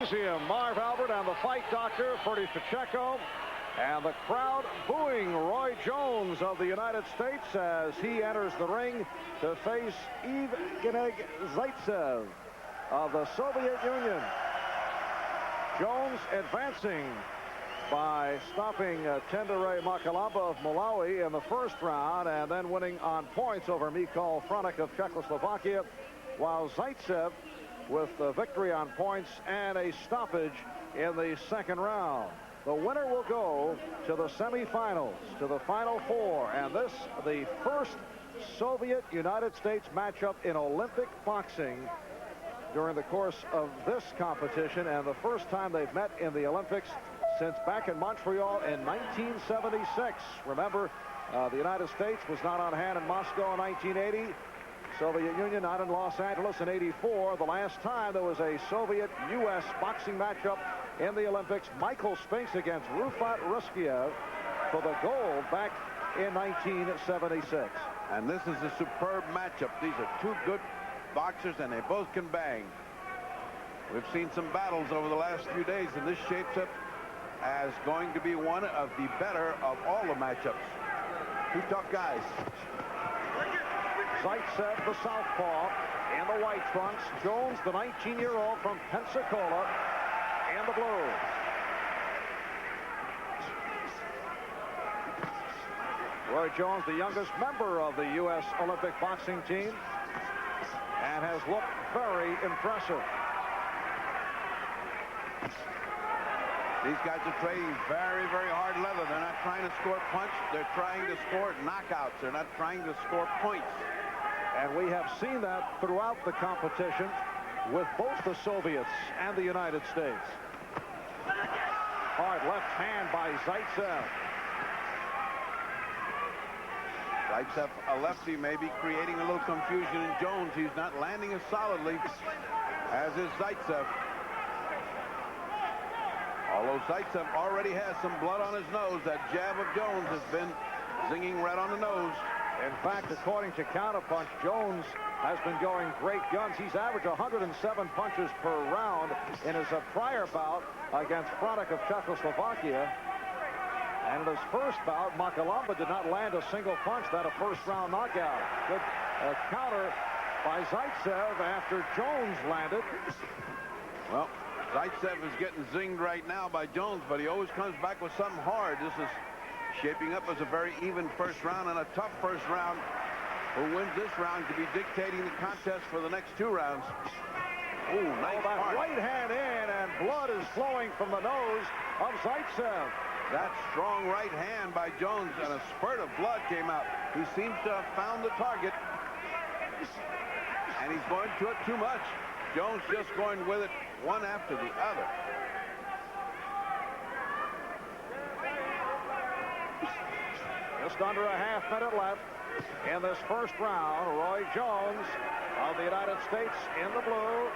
Gymnasium. Marv Albert and the fight doctor, Ferdy Pacheco. And the crowd booing Roy Jones of the United States as he enters the ring to face Evgeny Zaytsev of the Soviet Union. Jones advancing by stopping Tenderey Makalamba of Malawi in the first round and then winning on points over Mikhail Franek of Czechoslovakia, while Zaytsev with the victory on points and a stoppage in the second round. The winner will go to the semifinals, to the Final Four, and this the first Soviet-United States matchup in Olympic boxing during the course of this competition, and the first time they've met in the Olympics since back in Montreal in 1976. Remember, the United States was not on hand in Moscow in 1980. Soviet Union not in Los Angeles in 84. The last time there was a Soviet-U.S. boxing matchup in the Olympics, Michael Spinks against Rufat Ruskiev for the gold back in 1976. And this is a superb matchup. These are two good boxers, and they both can bang. We've seen some battles over the last few days, and this shapes up as going to be one of the better of all the matchups. Two tough guys. Zaytsev, the southpaw, in the white trunks. Jones, the 19-year-old from Pensacola, in the blue. Roy Jones, the youngest member of the U.S. Olympic boxing team, and has looked very impressive. These guys are trading very, very hard leather. They're not trying to score punch. They're trying to score knockouts. They're not trying to score points. And we have seen that throughout the competition with both the Soviets and the United States. Hard left hand by Zaytsev. Zaytsev, a lefty, may be creating a little confusion in Jones. He's not landing as solidly as is Zaytsev. Although Zaytsev already has some blood on his nose, that jab of Jones has been zinging right on the nose. In fact, according to Counterpunch, Jones has been going great guns. He's averaged 107 punches per round in his prior bout against Franek of Czechoslovakia. And in his first bout, Makalamba did not land a single punch. That a first-round knockout. Good counter by Zaytsev after Jones landed. Well, Zaytsev is getting zinged right now by Jones, but he always comes back with something hard. This is shaping up as a very even first round and a tough first round. Who wins this round could be dictating the contest for the next two rounds. Ooh, nice that right hand in, and blood is flowing from the nose of Zaytsev. That strong right hand by Jones, and a spurt of blood came out. He seems to have found the target, and he's going to it too much. Jones just going with it one after the other. Just under a half-minute left in this first round. Roy Jones of the United States in the blue,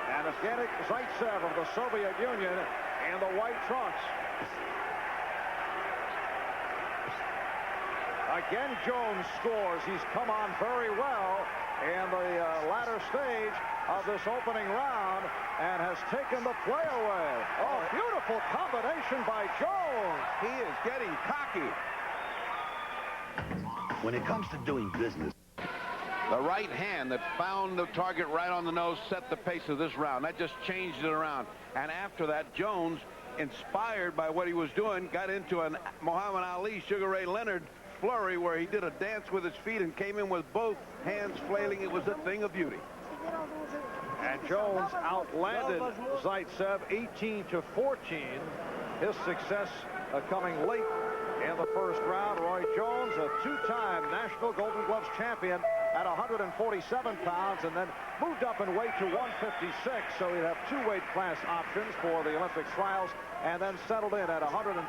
and Evgeny Zaytsev of the Soviet Union in the white trunks. Again, Jones scores. He's come on very well in the latter stage of this opening round and has taken the play away. Oh, beautiful combination by Jones. He is getting cocky. When it comes to doing business, the right hand that found the target right on the nose set the pace of this round. That just changed it around. And after that, Jones, inspired by what he was doing, got into a Muhammad Ali, Sugar Ray Leonard flurry where he did a dance with his feet and came in with both hands flailing. It was a thing of beauty. And Jones outlanded Zaytsev 18-14. His success coming late in the first round. Roy Jones, a two-time National Golden Gloves champion at 147 pounds, and then moved up in weight to 156, so he'd have two weight class options for the Olympic trials, and then settled in at 156.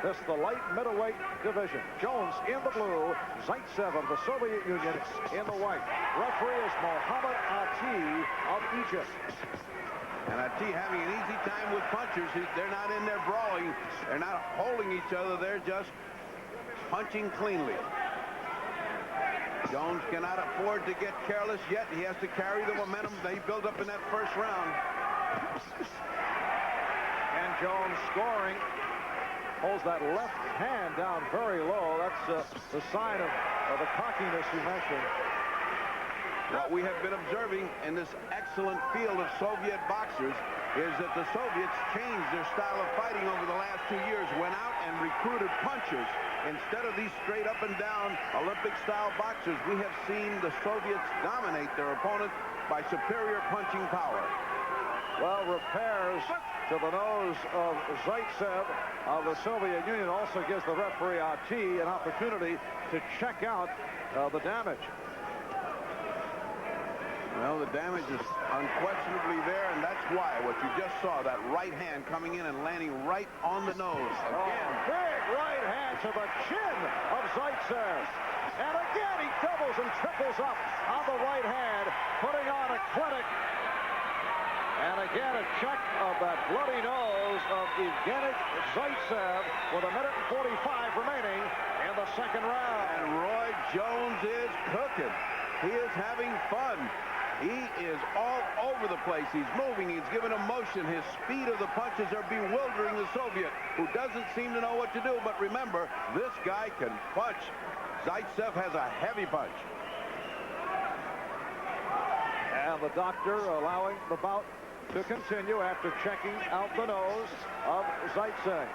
This is the light middleweight division. Jones in the blue, Zaytsev of the Soviet Union in the white. Referee is Mohammed Ati of Egypt. And Ati having an easy time with punchers. They're not in there brawling. They're not holding each other. They're just punching cleanly. Jones cannot afford to get careless yet. He has to carry the momentum that he built up in that first round. Jones scoring. Holds that left hand down very low. That's the sign of the cockiness you mentioned. What we have been observing in this excellent field of Soviet boxers is that the Soviets changed their style of fighting over the last 2 years, went out and recruited punchers. Instead of these straight up and down Olympic-style boxers, we have seen the Soviets dominate their opponent by superior punching power. Well, repairs to the nose of Zaytsev of the Soviet Union also gives the referee Ati an opportunity to check out the damage. Well, the damage is unquestionably there, and that's why what you just saw, that right hand coming in and landing right on the nose. Again, big right hand to the chin of Zaytsev. And again, he doubles and triples up on the right hand, putting on a clinic. And again, a check of that bloody nose of Evgeny Zaytsev with 1:45 remaining in the second round. And Roy Jones is cooking. He is having fun. He is all over the place. He's moving. He's giving a motion. His speed of the punches are bewildering the Soviet, who doesn't seem to know what to do. But remember, this guy can punch. Zaytsev has a heavy punch. And the doctor allowing the bout to continue after checking out the nose of Zaytsev.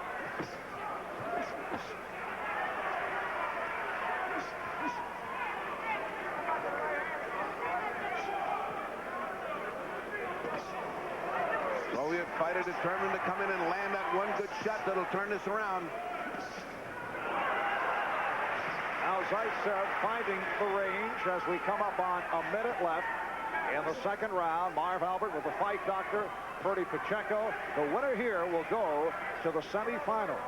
Soviet fighter determined to come in and land that one good shot that'll turn this around. Now Zaytsev finding the range as we come up on a minute left in the second round. Marv Albert with the fight doctor, Ferdy Pacheco. The winner here will go to the semifinal.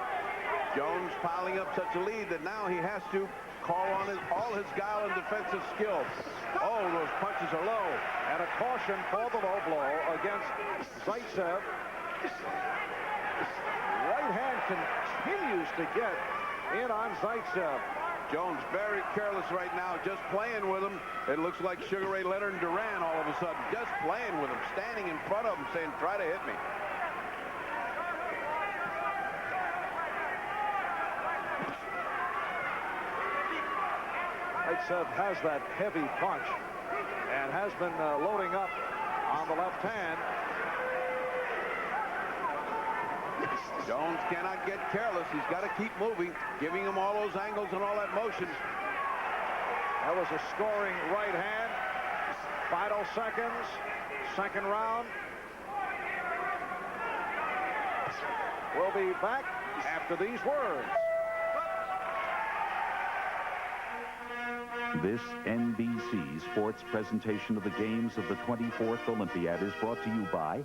Jones piling up such a lead that now he has to call on all his guile and defensive skills. Oh, those punches are low. And a caution for the low blow against Zaytsev. Right hand continues to get in on Zaytsev. Jones very careless right now, just playing with him. It looks like Sugar Ray Leonard and Duran all of a sudden, just playing with him, standing in front of him saying, try to hit me. Zaytsev has that heavy punch and has been loading up on the left hand. Jones cannot get careless. He's got to keep moving, giving him all those angles and all that motion. That was a scoring right hand. Final seconds, second round. We'll be back after these words. This NBC Sports presentation of the games of the 24th Olympiad is brought to you by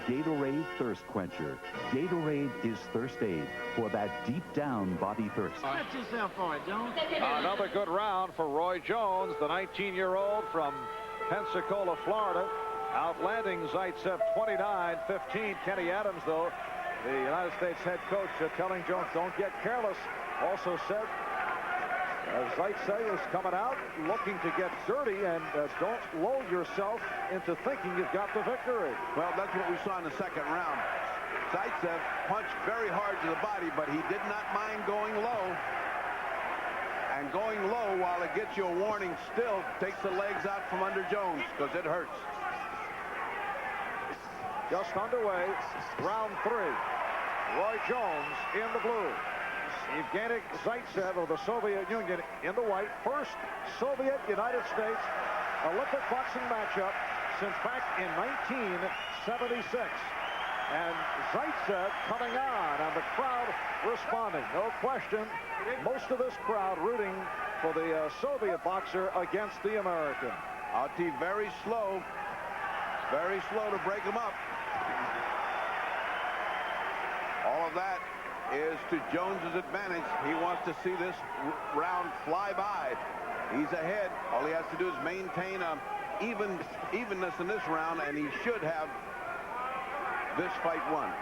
Gatorade Thirst Quencher. Gatorade is thirst aid for that deep down body thirst. Stretch yourself for it, Jones. Another good round for Roy Jones, the 19-year-old from Pensacola, Florida, outlanding Zaytsev 29-15. Kenny Adams, though, the United States head coach, telling Jones, don't get careless. Also said, Zaytsev is coming out looking to get dirty, and don't lull yourself into thinking you've got the victory. Well, that's what we saw in the second round. Zaytsev punched very hard to the body, but he did not mind going low. And going low, while it gets you a warning, still takes the legs out from under Jones, because it hurts. Just underway, round 3. Roy Jones in the blue. Evgeny Zaytsev of the Soviet Union in the white. First Soviet-United States Olympic boxing matchup since back in 1976. And Zaytsev coming on, and the crowd responding. No question, most of this crowd rooting for the Soviet boxer against the American. Ati very slow to break him up. All of that is to Jones's advantage. He wants to see this round fly by. He's ahead. All he has to do is maintain a evenness in this round, and he should have this fight won.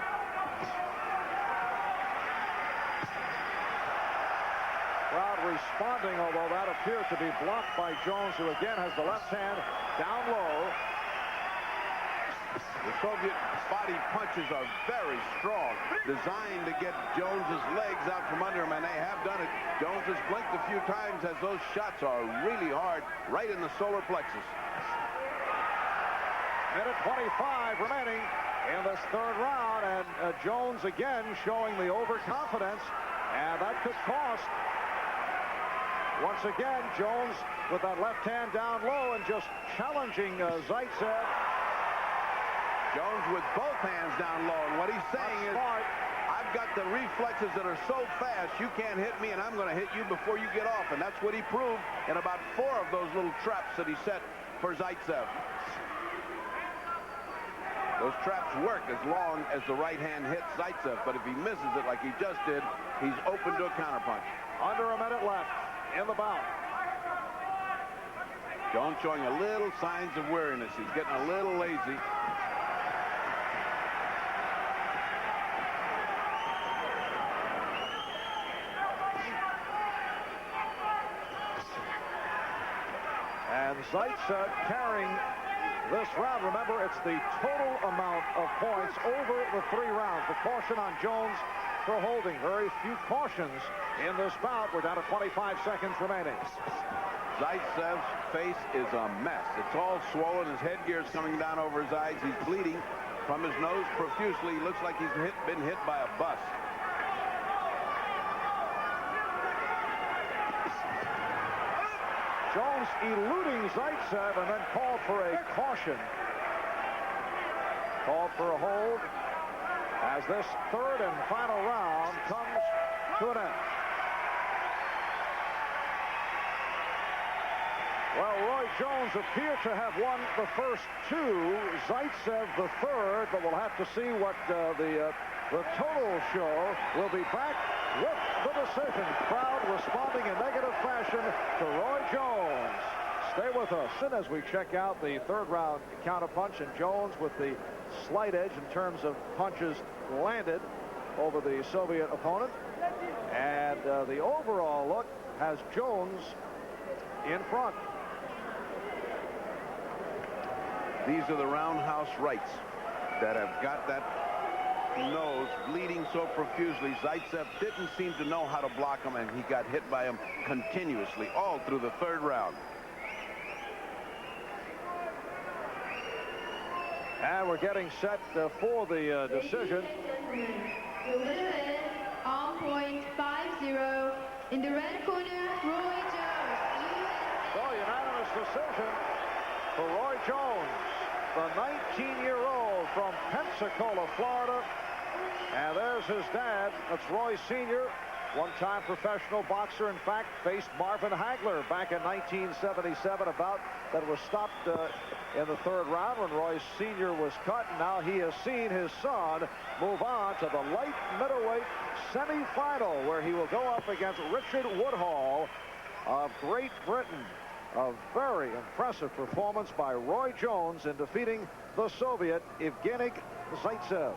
Crowd responding, although that appeared to be blocked by Jones, who again has the left hand down low. The Soviet body punches are very strong, designed to get Jones's legs out from under him, and they have done it. Jones has blinked a few times as those shots are really hard, right in the solar plexus. Minute 25 remaining in this third round, and Jones again showing the overconfidence, and that could cost. Once again, Jones with that left hand down low and just challenging Zaytsev. Jones with both hands down low, and what he's saying is, I've got the reflexes that are so fast, you can't hit me, and I'm going to hit you before you get off. And that's what he proved in about 4 of those little traps that he set for Zaytsev. Those traps work as long as the right hand hits Zaytsev, but if he misses it like he just did, he's open to a counterpunch. Under a minute left in the bout. Jones showing a little signs of weariness. He's getting a little lazy. And Zaytsev carrying this round. Remember, it's the total amount of points over the 3 rounds. The caution on Jones for holding. Very few cautions in this bout. We're down to 25 seconds remaining. Zaytsev's face is a mess. It's all swollen. His headgear's coming down over his eyes. He's bleeding from his nose profusely. He looks like he's been hit by a bus. Jones eluding Zaytsev and then called for a caution. Called for a hold as this third and final round comes to an end. Well, Roy Jones appeared to have won the first 2, Zaytsev the third, but we'll have to see what the total show. Will be back with the decision. Crowd responding in negative fashion to Roy Jones. Stay with us. And as we check out the third round counterpunch, and Jones with the slight edge in terms of punches landed over the Soviet opponent. And the overall look has Jones in front. These are the roundhouse rights that have got that nose bleeding so profusely. Zaytsev didn't seem to know how to block him, and he got hit by him continuously all through the third round. And we're getting set for the decision. The winner is on point 5-0 in the red corner, Roy Jones. So unanimous decision for Roy Jones, the 19-year-old from Pensacola, Florida. And there's his dad. That's Roy Sr., one-time professional boxer. In fact, faced Marvin Hagler back in 1977, a bout that was stopped in the third round when Roy Sr. was cut. And now he has seen his son move on to the light middleweight semifinal, where he will go up against Richard Woodhall of Great Britain. A very impressive performance by Roy Jones in defeating the Soviet Evgeny Zaytsev.